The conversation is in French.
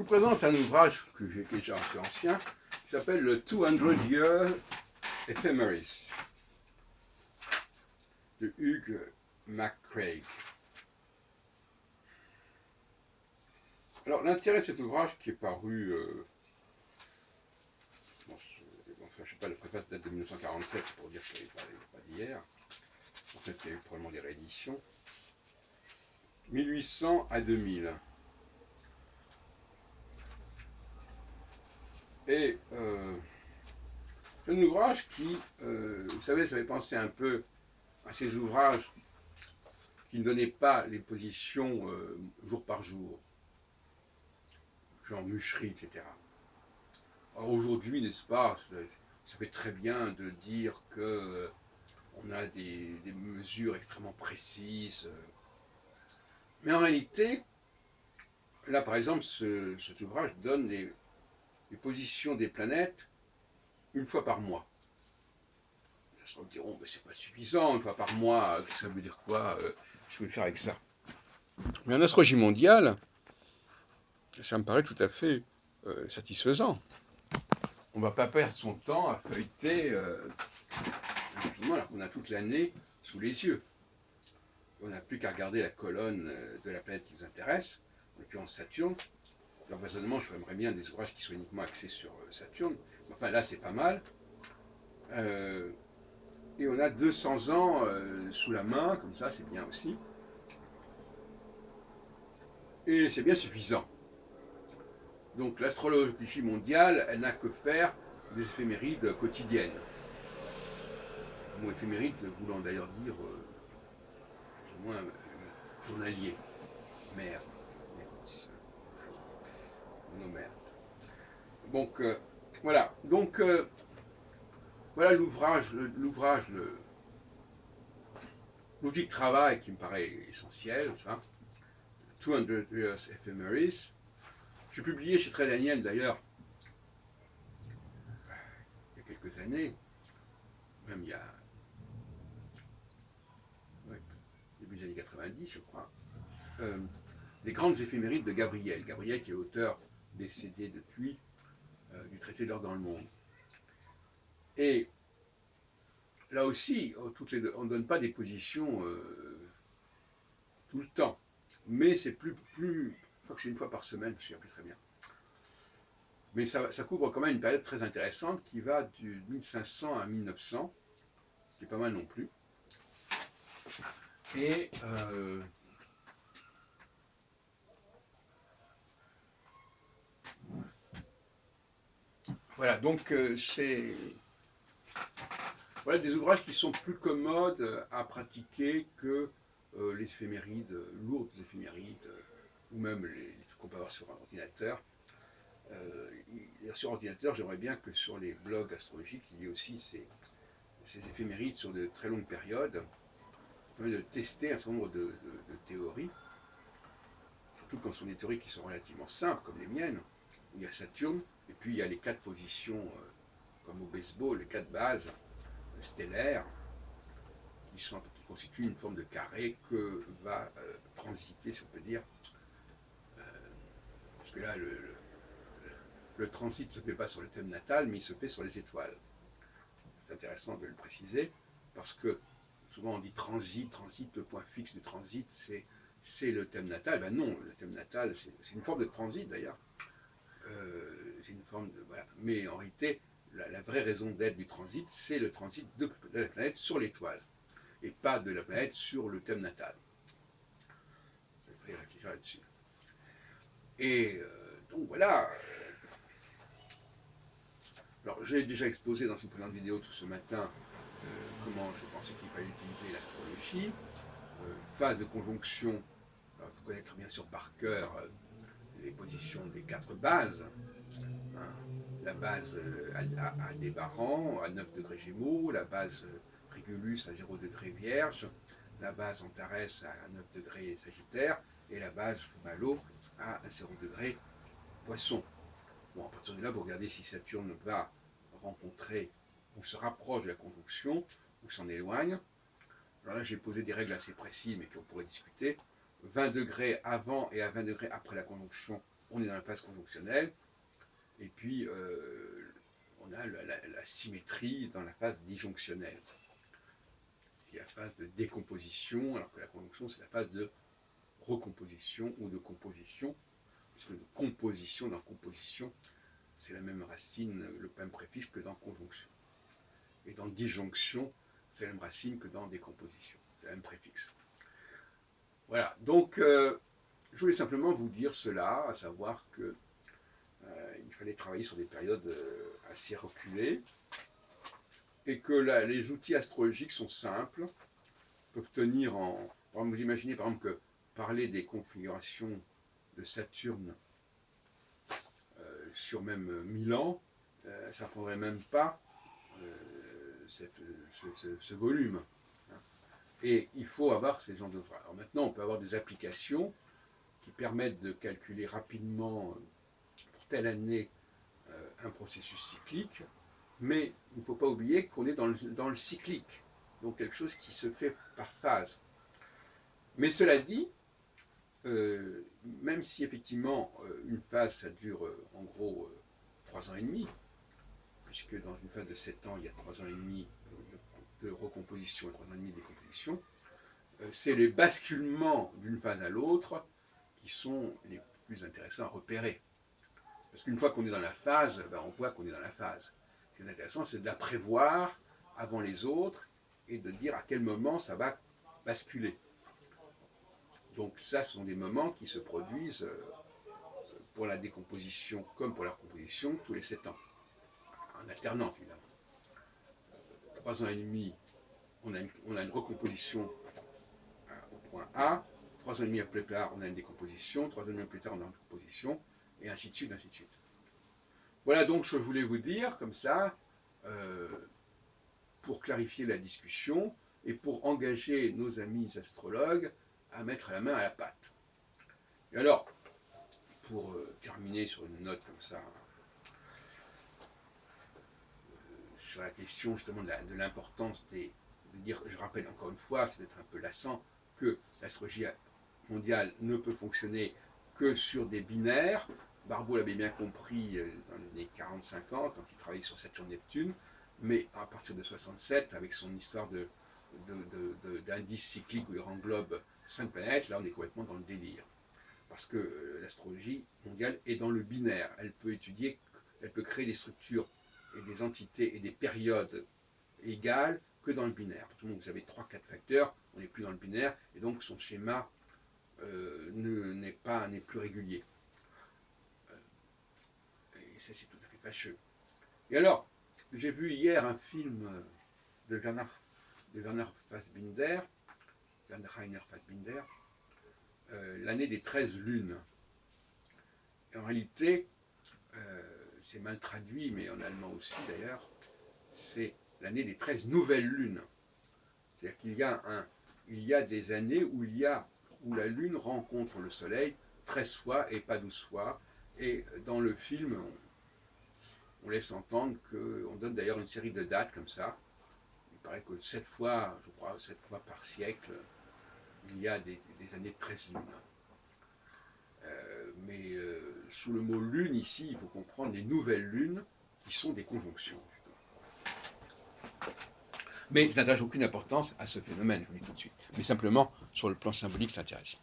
vous présente un ouvrage qui est déjà assez ancien, qui s'appelle le 200 Year Ephemeris de Hugh McCraig. Alors l'intérêt de cet ouvrage qui est paru, je ne sais pas, le préface date de 1947 pour dire qu'il n'est pas d'hier. En fait, il y a eu probablement des rééditions. 1800 à 2000. Et c'est un ouvrage qui, vous savez, ça fait penser un peu à ces ouvrages qui ne donnaient pas les positions jour par jour, genre Muchery, etc. Alors aujourd'hui, n'est-ce pas, ça fait très bien de dire que on a des mesures extrêmement précises. Mais en réalité, là par exemple, cet ouvrage donne les positions des planètes une fois par mois. Ils me diront, mais c'est pas suffisant, une fois par mois, ça veut dire quoi, je vais faire avec ça. Mais en astrologie mondiale, ça me paraît tout à fait satisfaisant. On ne va pas perdre son temps à feuilleter, voilà, on a toute l'année sous les yeux. On n'a plus qu'à regarder la colonne de la planète qui nous intéresse, en l'occurrence Saturne. Alors personnellement, je ferais bien des ouvrages qui soient uniquement axés sur Saturne. Enfin là, c'est pas mal. Et on a 200 ans sous la main, comme ça, c'est bien aussi. Et c'est bien suffisant. Donc l'astrologie mondiale, elle n'a que faire des éphémérides quotidiennes. Le mot éphéméride voulant d'ailleurs dire plus ou moins journalier. Merde. Monomère. Donc voilà. Donc voilà l'ouvrage, l'outil de travail qui me paraît essentiel. 200 Years Ephemeris. J'ai publié chez Trade Daniel d'ailleurs, il y a quelques années, même il y a début des années 90, je crois, les grandes éphémérides de Gabriel. Gabriel qui est l'auteur décédé depuis du traité de l'ordre dans le monde. Et là aussi, on ne donne pas des positions tout le temps, mais c'est plus, je crois que c'est une fois par semaine, je ne me souviens plus très bien. Mais ça couvre quand même une période très intéressante qui va du 1500 à 1900, ce qui est pas mal non plus. Et voilà, donc c'est voilà, des ouvrages qui sont plus commodes à pratiquer que les éphémérides, lourdes éphémérides, ou même les trucs qu'on peut avoir sur un ordinateur. Sur ordinateur, j'aimerais bien que sur les blogs astrologiques, il y ait aussi ces éphémérides sur de très longues périodes, de tester un certain nombre de théories, surtout quand ce sont des théories qui sont relativement simples, comme les miennes, où il y a Saturne, et puis il y a les 4 positions, comme au baseball, les 4 bases stellaires, qui constituent une forme de carré que va transiter, si on peut dire, parce que là, le transit ne se fait pas sur le thème natal, mais il se fait sur les étoiles. C'est intéressant de le préciser, parce que souvent on dit transit, le point fixe du transit, c'est le thème natal. Ben non, le thème natal, c'est une forme de transit d'ailleurs. C'est une forme de. Voilà. Mais en réalité, la vraie raison d'être du transit, c'est le transit de la planète sur l'étoile, et pas de la planète sur le thème natal. Je vais réfléchir là-dessus. Et donc voilà. Alors j'ai déjà exposé dans une précédente vidéo tout ce matin comment je pensais qu'il fallait utiliser l'astrologie. Phase de conjonction, il faut connaître bien sûr par cœur les positions des 4 bases. Hein. La base Aldébaran à 9 degrés Gémeaux, la base Régulus à 0 degré Vierge, la base Antares à 9 degrés Sagittaire et la base Malo à 0 degré Poisson. Bon, à partir de là, vous regardez si Saturne va rencontrer ou se rapproche de la conjonction ou s'en éloigne. Alors là, j'ai posé des règles assez précises, mais qu'on pourrait discuter. 20 degrés avant et à 20 degrés après la conjonction, on est dans la phase conjonctionnelle, et puis on a la symétrie dans la phase disjonctionnelle, qui est la phase de décomposition, alors que la conjonction, c'est la phase de recomposition ou de composition, puisque de composition dans composition, c'est la même racine, le même préfixe que dans conjonction. Et dans disjonction, c'est la même racine que dans décomposition, c'est le même préfixe. Voilà, donc je voulais simplement vous dire cela, à savoir que il fallait travailler sur des périodes assez reculées, et que les outils astrologiques sont simples, peuvent tenir en... Par exemple, vous imaginez par exemple que parler des configurations de Saturne sur même 1000 ans, ça ne prendrait même pas ce volume. Et il faut avoir ces genres de... Alors maintenant, on peut avoir des applications qui permettent de calculer rapidement, pour telle année, un processus cyclique, mais il ne faut pas oublier qu'on est dans le cyclique, donc quelque chose qui se fait par phase. Mais cela dit, même si effectivement une phase ça dure en gros 3 ans et demi, puisque dans une phase de 7 ans il y a 3 ans et demi de recomposition et 3 ans et demi de décomposition, c'est les basculements d'une phase à l'autre qui sont les plus intéressants à repérer. Parce qu'une fois qu'on est dans la phase, ben on voit qu'on est dans la phase. Ce qui est intéressant, c'est de la prévoir avant les autres et de dire à quel moment ça va basculer. Donc ça, ce sont des moments qui se produisent pour la décomposition comme pour la recomposition tous les 7 ans, en alternance évidemment. 3 ans et demi, on a une recomposition au point A, 3 ans et demi plus tard, on a une décomposition, 3 ans et demi plus tard, on a une recomposition, et ainsi de suite, ainsi de suite. Voilà donc je voulais vous dire, comme ça, pour clarifier la discussion et pour engager nos amis astrologues à mettre la main à la pâte. Et alors, pour terminer sur une note comme ça, sur la question justement de l'importance de dire, je rappelle encore une fois, c'est d'être un peu lassant, que l'astrologie mondiale ne peut fonctionner que sur des binaires. Barbault l'avait bien compris dans les années 40-50 quand il travaillait sur Saturne-Neptune, mais à partir de 67, avec son histoire d'indice cyclique où il englobe 5 planètes, là on est complètement dans le délire. Parce que l'astrologie mondiale est dans le binaire. Elle peut étudier, elle peut créer des structures et des entités et des périodes égales que dans le binaire. Tout le monde, vous avez 3-4 facteurs, on n'est plus dans le binaire, et donc son schéma n'est plus régulier. Et ça, c'est tout à fait fâcheux. Et alors, j'ai vu hier un film de Werner Fassbinder, Werner Rainer Fassbinder, l'année des 13 lunes. Et en réalité, c'est mal traduit, mais en allemand aussi d'ailleurs, c'est l'année des 13 nouvelles lunes. C'est-à-dire qu'il y a des années où la lune rencontre le soleil 13 fois et pas 12 fois. Et dans le film, on laisse entendre qu'on donne d'ailleurs une série de dates comme ça. Il paraît que 7 fois, je crois, 7 fois par siècle, il y a des années de 13 lunes. Mais sous le mot lune ici, il faut comprendre les nouvelles lunes qui sont des conjonctions. Mais n'attache aucune importance à ce phénomène, je vous le dis tout de suite. Mais simplement, sur le plan symbolique, c'est intéressant.